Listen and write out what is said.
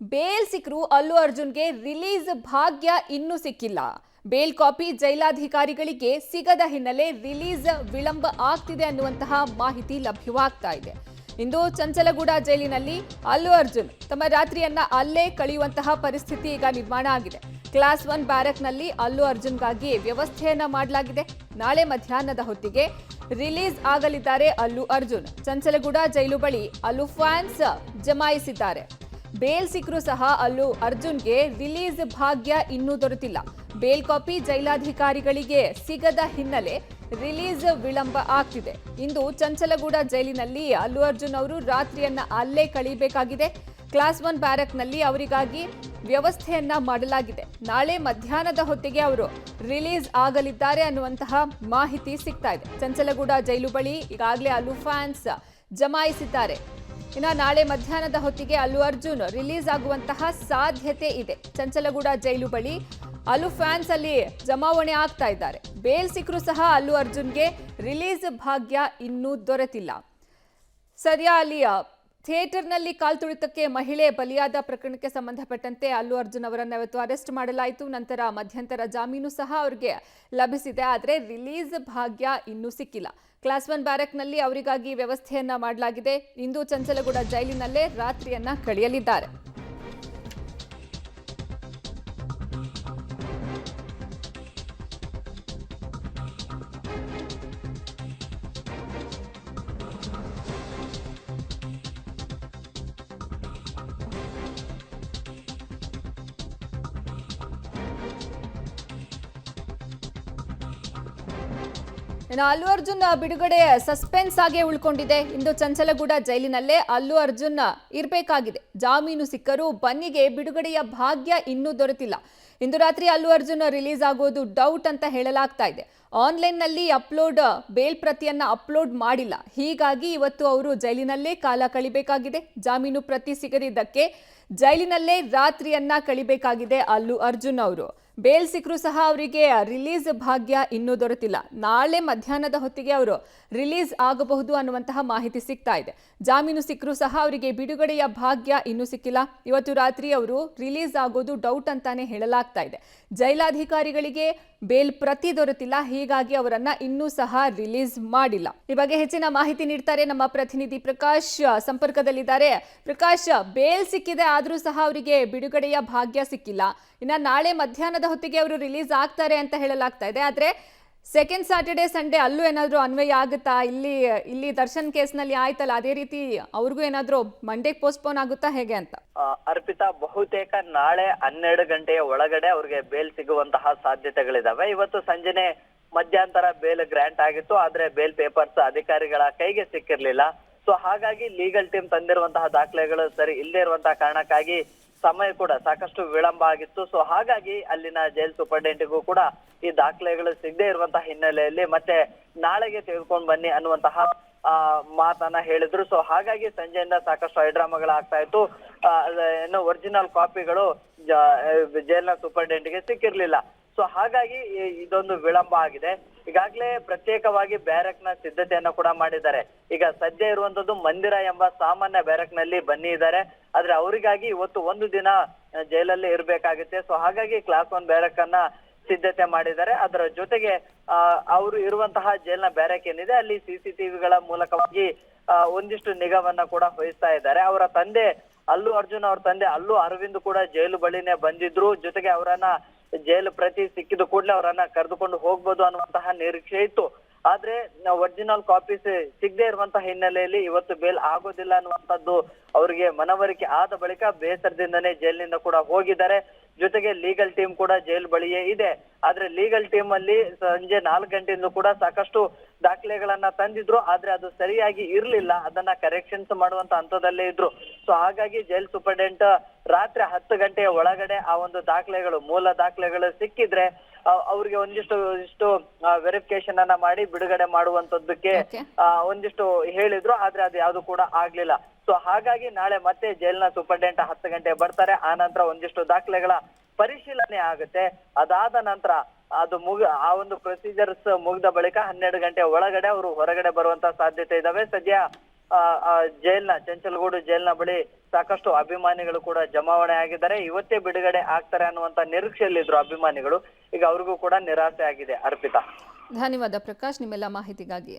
Bale ಸಿಕ್ಕರೂ ಅಲ್ಲು ಅರ್ಜುನ್ಗೆ release ಭಾಗ್ಯ ಇನ್ನೂ ಸಿಕ್ಕಿಲ್ಲ. ಬೇಲ್ ಕಾಪಿ ಜೈಲಾಧಿಕಾರಿಗಳಿಗೆ ಸಿಗದ ಹಿನ್ನೆಲೆ ರಿಲೀಸ್ ವಿಳಂಬ ಆಗ್ತಿದೆ ಅನ್ನುವಂತಹ ಮಾಹಿತಿ ಲಭ್ಯವಾಗ್ತಾ ಇದೆ. ಇಂದು ಚಂಚಲಗೂಡ ಜೈಲಿನಲ್ಲಿ ಅಲ್ಲು ಅರ್ಜುನ್ ತಮ್ಮ ರಾತ್ರಿಯನ್ನ ಅಲ್ಲೇ ಕಳೆಯುವಂತಹ ಪರಿಸ್ಥಿತಿ ಈಗ ನಿರ್ಮಾಣ ಆಗಿದೆ. ಕ್ಲಾಸ್ 1 ಬ್ಯಾರಕ್ನಲ್ಲಿ ಅಲ್ಲು ಅರ್ಜುನ್ಗಾಗಿ ವ್ಯವಸ್ಥೆಯನ್ನ ಮಾಡಲಾಗಿದೆ. ನಾಳೆ ಮಧ್ಯಾಹ್ನದ ಹೊತ್ತಿಗೆ ರಿಲೀಸ್ ಆಗಲಿದ್ದಾರೆ ಅಲ್ಲು ಅರ್ಜುನ್. ಚಂಚಲಗೂಡ ಜೈಲು ಬಳಿ ಅಲ್ಲು ಫ್ಯಾನ್ಸ್ ಜಮಾಯಿಸಿದ್ದಾರೆ. ಬೇಲ್ ಸಿಕ್ಕರೂ ಸಹ ಅಲ್ಲು ಅರ್ಜುನ್ಗೆ ರಿಲೀಸ್ ಭಾಗ್ಯ ಇನ್ನೂ ದೊರೆತಿಲ್ಲ. ಬೇಲ್ ಕಾಪಿ ಜೈಲಾಧಿಕಾರಿಗಳಿಗೆ ಸಿಗದ ಹಿನ್ನೆಲೆ ರಿಲೀಸ್ ವಿಳಂಬ ಆಗ್ತಿದೆ. ಇಂದು ಚಂಚಲಗೂಡ ಜೈಲಿನಲ್ಲಿ ಅಲ್ಲು ಅರ್ಜುನ್ ಅವರು ರಾತ್ರಿಯನ್ನ ಅಲ್ಲೇ ಕಳೆಯಬೇಕಾಗಿದೆ. ಕ್ಲಾಸ್ 1 ಬ್ಯಾರಕ್ನಲ್ಲಿ ಅವರಿಗಾಗಿ ವ್ಯವಸ್ಥೆಯನ್ನ ಮಾಡಲಾಗಿದೆ. ನಾಳೆ ಮಧ್ಯಾಹ್ನದ ಹೊತ್ತಿಗೆ ಅವರು ರಿಲೀಸ್ ಆಗಲಿದ್ದಾರೆ ಅನ್ನುವಂತಹ ಮಾಹಿತಿ ಸಿಗ್ತಾ ಇದೆ. ಚಂಚಲಗೂಡ ಜೈಲು ಬಳಿ ಈಗಾಗಲೇ ಅಲ್ಲು ಫ್ಯಾನ್ಸ್ ಜಮಾಯಿಸಿದ್ದಾರೆ. ಇನ್ನು ನಾಳೆ ಮಧ್ಯಾಹ್ನದ ಹೊತ್ತಿಗೆ ಅಲ್ಲು ಅರ್ಜುನ್ ರಿಲೀಸ್ ಆಗುವಂತಹ ಸಾಧ್ಯತೆ ಇದೆ. ಚಂಚಲಗೂಡ ಜೈಲು ಬಳಿ ಅಲ್ಲು ಫ್ಯಾನ್ಸ್ ಅಲ್ಲಿ ಜಮಾವಣೆ ಆಗ್ತಾ ಇದ್ದಾರೆ. ಬೇಲ್ ಸಿಕ್ಕರೂ ಸಹ ಅಲ್ಲು ಅರ್ಜುನ್ಗೆ ರಿಲೀಸ್ ಭಾಗ್ಯ ಇನ್ನೂ ದೊರೆತಿಲ್ಲ. ಸದ್ಯ ಅಲ್ಲಿ ಥಿಯೇಟರ್ನಲ್ಲಿ ಕಾಲ್ತುಳಿತಕ್ಕೆ ಮಹಿಳೆ ಬಲಿಯಾದ ಪ್ರಕರಣಕ್ಕೆ ಸಂಬಂಧಪಟ್ಟಂತೆ ಅಲ್ಲು ಅರ್ಜುನ್ ಅವರನ್ನು ಇವತ್ತು ಅರೆಸ್ಟ್ ಮಾಡಲಾಯಿತು. ನಂತರ ಮಧ್ಯಂತರ ಜಾಮೀನು ಸಹ ಅವರಿಗೆ ಲಭಿಸಿದೆ. ಆದರೆ ರಿಲೀಸ್ ಭಾಗ್ಯ ಇನ್ನೂ ಸಿಕ್ಕಿಲ್ಲ. ಕ್ಲಾಸ್ 1 ಬ್ಯಾರಕ್ನಲ್ಲಿ ಅವರಿಗಾಗಿ ವ್ಯವಸ್ಥೆಯನ್ನ ಮಾಡಲಾಗಿದೆ. ಇಂದು ಚಂಚಲಗೂಡ ಜೈಲಿನಲ್ಲೇ ರಾತ್ರಿಯನ್ನ ಕಳೆಯಲಿದ್ದಾರೆ. ಇನ್ನು ಅಲ್ಲು ಅರ್ಜುನ್ ಬಿಡುಗಡೆ ಸಸ್ಪೆನ್ಸ್ ಆಗೇ ಉಳ್ಕೊಂಡಿದೆ. ಇಂದು ಚಂಚಲಗೂಡ ಜೈಲಿನಲ್ಲೇ ಅಲ್ಲು ಅರ್ಜುನ್ ಇರಬೇಕಾಗಿದೆ. ಜಾಮೀನು ಸಿಕ್ಕರೂ ಬನ್ನಿಗೆ ಬಿಡುಗಡೆಯ ಭಾಗ್ಯ ಇನ್ನೂ ದೊರೆತಿಲ್ಲ. ಇಂದು ರಾತ್ರಿ ಅಲ್ಲು ಅರ್ಜುನ್ ರಿಲೀಸ್ ಆಗೋದು ಡೌಟ್ ಅಂತ ಹೇಳಲಾಗ್ತಾ ಇದೆ. ಆನ್ಲೈನ್ನಲ್ಲಿ ಬೇಲ್ ಪ್ರತಿಯನ್ನ ಅಪ್ಲೋಡ್ ಮಾಡಿಲ್ಲ. ಹೀಗಾಗಿ ಇವತ್ತು ಅವರು ಜೈಲಿನಲ್ಲೇ ಕಾಲ ಕಳಿಬೇಕಾಗಿದೆ. ಜಾಮೀನು ಪ್ರತಿ ಸಿಗದಿದ್ದಕ್ಕೆ ಜೈಲಿನಲ್ಲೇ ರಾತ್ರಿಯನ್ನ ಕಳಿಬೇಕಾಗಿದೆ ಅಲ್ಲು ಅರ್ಜುನ್ ಅವರು. ಬೇಲ್ ಸಿಕ್ಕರೂ ಸಹ ಅವರಿಗೆ ರಿಲೀಸ್ ಭಾಗ್ಯ ಇನ್ನೂ ದೊರೆತಿಲ್ಲ. ನಾಳೆ ಮಧ್ಯಾಹ್ನದ ಹೊತ್ತಿಗೆ ಅವರು ರಿಲೀಸ್ ಆಗಬಹುದು ಅನ್ನುವಂತಹ ಮಾಹಿತಿ ಸಿಗ್ತಾ ಇದೆ. ಜಾಮೀನು ಸಿಕ್ಕರೂ ಸಹ ಅವರಿಗೆ ಬಿಡುಗಡೆಯ ಭಾಗ್ಯ ಇನ್ನೂ ಸಿಕ್ಕಿಲ್ಲ. ಇವತ್ತು ರಾತ್ರಿ ಅವರು ರಿಲೀಸ್ ಆಗೋದು ಡೌಟ್ ಅಂತಾನೆ ಹೇಳಲಾಗ್ತಾ ಇದೆ. ಜೈಲಾಧಿಕಾರಿಗಳಿಗೆ ಬೇಲ್ ಪ್ರತಿ ದೊರೆತಿಲ್ಲ. ಹೀಗಾಗಿ ಅವರನ್ನ ಇನ್ನೂ ಸಹ ರಿಲೀಸ್ ಮಾಡಿಲ್ಲ. ಈ ಬಗ್ಗೆ ಹೆಚ್ಚಿನ ಮಾಹಿತಿ ನೀಡ್ತಾರೆ ನಮ್ಮ ಪ್ರತಿನಿಧಿ ಪ್ರಕಾಶ್ ಸಂಪರ್ಕದಲ್ಲಿದ್ದಾರೆ. ಪ್ರಕಾಶ್, ಬೇಲ್ ಸಿಕ್ಕಿದೆ ಆದ್ರೂ ಸಹ ಅವರಿಗೆ ಬಿಡುಗಡೆಯ ಭಾಗ್ಯ ಸಿಕ್ಕಿಲ್ಲ. ಇನ್ನ ನಾಳೆ ಮಧ್ಯಾಹ್ನದ ಹೊತ್ತಿಗೆ ಅವರು ರಿಲೀಸ್ ಆಗ್ತಾರೆ ಅಂತ ಹೇಳಲಾಗ್ತಾ ಇದೆ. ಆದ್ರೆ ಸೆಕೆಂಡ್ ಸ್ಯಾಟರ್ಡೆ ಸಂಡೇ ಅಲ್ಲೂ ಏನಾದ್ರೂ ಅನ್ವಯ ಆಗುತ್ತಾ? ಇಲ್ಲಿ ದರ್ಶನ್ ಕೇಸ್ನಲ್ಲಿ ಆಯ್ತಲ್ಲ, ಅದೇ ರೀತಿ ಅವ್ರಿಗೂ ಏನಾದ್ರೂ ಮಂಡೇಗೆ ಪೋಸ್ಟ್ಪೋನ್ ಆಗುತ್ತಾ ಹೇಗೆ ಅಂತ? ಅರ್ಪಿತಾ, ಬಹುತೇಕ ನಾಳೆ 12 ಗಂಟೆಯ ಒಳಗಡೆ ಅವ್ರಿಗೆ ಬೇಲ್ ಸಿಗುವಂತಹ ಸಾಧ್ಯತೆಗಳಿದಾವೆ. ಇವತ್ತು ಸಂಜೆನೆ ಮಧ್ಯಂತರ ಬೇಲ್ ಗ್ರಾಂಟ್ ಆಗಿತ್ತು. ಆದ್ರೆ ಬೇಲ್ ಪೇಪರ್ಸ್ ಅಧಿಕಾರಿಗಳ ಕೈಗೆ ಸಿಕ್ಕಿರ್ಲಿಲ್ಲ. ಸೊ ಹಾಗಾಗಿ ಲೀಗಲ್ ಟೀಮ್ ತಂದಿರುವಂತಹ ದಾಖಲೆಗಳು ಸರಿ ಇಲ್ಲದೆ ಇರುವಂತಹ ಕಾರಣಕ್ಕಾಗಿ ಸಮಯ ಕೂಡ ಸಾಕಷ್ಟು ವಿಳಂಬ ಆಗಿತ್ತು. ಸೊ ಹಾಗಾಗಿ ಅಲ್ಲಿನ ಜೈಲ್ ಸೂಪರಿಂಟೆಂಡೆಂಟ್ಗೂ ಕೂಡ ಈ ದಾಖಲೆಗಳು ಸಿಗದೆ ಇರುವಂತಹ ಹಿನ್ನೆಲೆಯಲ್ಲಿ ಮತ್ತೆ ನಾಳೆಗೆ ತೆಗೆದುಕೊಂಡು ಬನ್ನಿ ಅನ್ನುವಂತಹ ಮಾತನ್ನ ಹೇಳಿದ್ರು. ಸೊ ಹಾಗಾಗಿ ಸಂಜೆಯಿಂದ ಸಾಕಷ್ಟು ಹೈಡ್ರಾಮಾಗಳಾಗ್ತಾ ಇತ್ತು. ಏನು ಒರಿಜಿನಲ್ ಕಾಪಿಗಳು ಜೈಲಿನ ಸೂಪರಿಂಟೆಂಡೆಂಟ್ಗೆ ಸಿಕ್ಕಿರ್ಲಿಲ್ಲ. ಸೊ ಹಾಗಾಗಿ ಇದೊಂದು ವಿಳಂಬ ಆಗಿದೆ. ಈಗಾಗಲೇ ಪ್ರತ್ಯೇಕವಾಗಿ ಬ್ಯಾರಕ್ನ ಸಿದ್ಧತೆಯನ್ನ ಕೂಡ ಮಾಡಿದ್ದಾರೆ. ಈಗ ಸದ್ಯ ಇರುವಂತದ್ದು ಮಂದಿರ ಎಂಬ ಸಾಮಾನ್ಯ ಬ್ಯಾರಕ್ನಲ್ಲಿ ಬನ್ನಿ ಇದ್ದಾರೆ. ಆದ್ರೆ ಅವರಿಗಾಗಿ ಇವತ್ತು ಒಂದು ದಿನ ಜೈಲಲ್ಲಿ ಇರ್ಬೇಕಾಗುತ್ತೆ. ಸೊ ಹಾಗಾಗಿ ಕ್ಲಾಸ್ 1 ಬ್ಯಾರಕ್ ಅನ್ನ ಸಿದ್ಧತೆ ಮಾಡಿದ್ದಾರೆ. ಅದರ ಜೊತೆಗೆ ಅವರು ಇರುವಂತಹ ಜೈಲಿನ ಬ್ಯಾರಕ್ ಏನಿದೆ ಅಲ್ಲಿ CCTVಗಳ ಮೂಲಕವಾಗಿ ಒಂದಿಷ್ಟು ನಿಗಾವನ್ನ ಕೂಡ ವಹಿಸ್ತಾ ಇದ್ದಾರೆ. ಅವರ ತಂದೆ ಅಲ್ಲು ಅರ್ಜುನ್ ಅವ್ರ ತಂದೆ ಅಲ್ಲು ಅರವಿಂದ್ ಕೂಡ ಜೈಲು ಬಳಿನೇ ಬಂದಿದ್ರು. ಜೊತೆಗೆ ಅವರನ್ನ ಜೈಲು ಪ್ರತಿ ಸಿಕ್ಕಿದ ಕೂಡಲೇ ಅವರನ್ನ ಕರೆದುಕೊಂಡು ಹೋಗ್ಬೋದು ಅನ್ನುವಂತಹ ನಿರೀಕ್ಷೆ ಇತ್ತು. ಆದ್ರೆ ಒರಿಜಿನಲ್ ಕಾಪೀಸ್ ಸಿಗದೆ ಇರುವಂತಹ ಹಿನ್ನೆಲೆಯಲ್ಲಿ ಇವತ್ತು ಬೇಲ್ ಆಗೋದಿಲ್ಲ ಅನ್ನುವಂಥದ್ದು ಅವರಿಗೆ ಮನವರಿಕೆ ಆದ ಬಳಿಕ ಬೇಸರದಿಂದನೇ ಜೈಲಿನಿಂದ ಕೂಡ ಹೋಗಿದ್ದಾರೆ. ಜೊತೆಗೆ ಲೀಗಲ್ ಟೀಮ್ ಕೂಡ ಜೈಲು ಬಳಿಯೇ ಇದೆ. ಆದ್ರೆ ಲೀಗಲ್ ಟೀಮ್ ಅಲ್ಲಿ ಸಂಜೆ 4 ಗಂಟೆಯಿಂದ ಕೂಡ ಸಾಕಷ್ಟು ದಾಖಲೆಗಳನ್ನ ತಂದಿದ್ರು. ಆದ್ರೆ ಅದು ಸರಿಯಾಗಿ ಇರ್ಲಿಲ್ಲ. ಅದನ್ನ ಕರೆಕ್ಷನ್ಸ್ ಮಾಡುವಂತ ಹಂತದಲ್ಲೇ ಇದ್ರು. ಸೊ ಹಾಗಾಗಿ ಜೈಲ್ ಸೂಪರಿಂಟೆಂಡೆಂಟ್ ರಾತ್ರಿ 10 ಗಂಟೆಯ ಒಳಗಡೆ ಆ ಒಂದು ಮೂಲ ದಾಖಲೆಗಳು ಸಿಕ್ಕಿದ್ರೆ ಅವ್ರಿಗೆ ಒಂದಿಷ್ಟು ವೆರಿಫಿಕೇಶನ್ ಅನ್ನ ಮಾಡಿ ಬಿಡುಗಡೆ ಮಾಡುವಂತದ್ದಕ್ಕೆ ಒಂದಿಷ್ಟು ಹೇಳಿದ್ರು. ಆದ್ರೆ ಅದು ಯಾವ್ದು ಕೂಡ ಆಗ್ಲಿಲ್ಲ. ಸೊ ಹಾಗಾಗಿ ನಾಳೆ ಮತ್ತೆ ಜೈಲಿನ ಸೂಪರಿಂಟೆಂಡೆಂಟ್ 10 ಗಂಟೆ ಬರ್ತಾರೆ. ಆ ನಂತರ ಒಂದಿಷ್ಟು ದಾಖಲೆಗಳ ಪರಿಶೀಲನೆ ಆಗುತ್ತೆ. ಅದಾದ ನಂತರ ಅದು ಆ ಒಂದು ಪ್ರೊಸೀಜರ್ಸ್ ಮುಗಿದ ಬಳಿಕ 12 ಗಂಟೆ ಒಳಗಡೆ ಅವರು ಹೊರಗಡೆ ಬರುವಂತ ಸಾಧ್ಯತೆ ಇದಾವೆ. ಸದ್ಯ ಜೈಲ್ನ ಚೆಂಚಲಗೂಡು ಜೈಲ್ನ ಬಳಿ ಸಾಕಷ್ಟು ಅಭಿಮಾನಿಗಳು ಕೂಡ ಜಮಾವಣೆ ಆಗಿದ್ದಾರೆ. ಇವತ್ತೇ ಬಿಡುಗಡೆ ಆಗ್ತಾರೆ ಅನ್ನುವಂತ ನಿರೀಕ್ಷೆಯಲ್ಲಿದ್ರು ಅಭಿಮಾನಿಗಳು. ಈಗ ಅವ್ರಿಗೂ ಕೂಡ ನಿರಾಸೆ ಆಗಿದೆ. ಅರ್ಪಿತಾ, ಧನ್ಯವಾದ ಪ್ರಕಾಶ್ ನಿಮ್ಮೆಲ್ಲ ಮಾಹಿತಿಗಾಗಿ.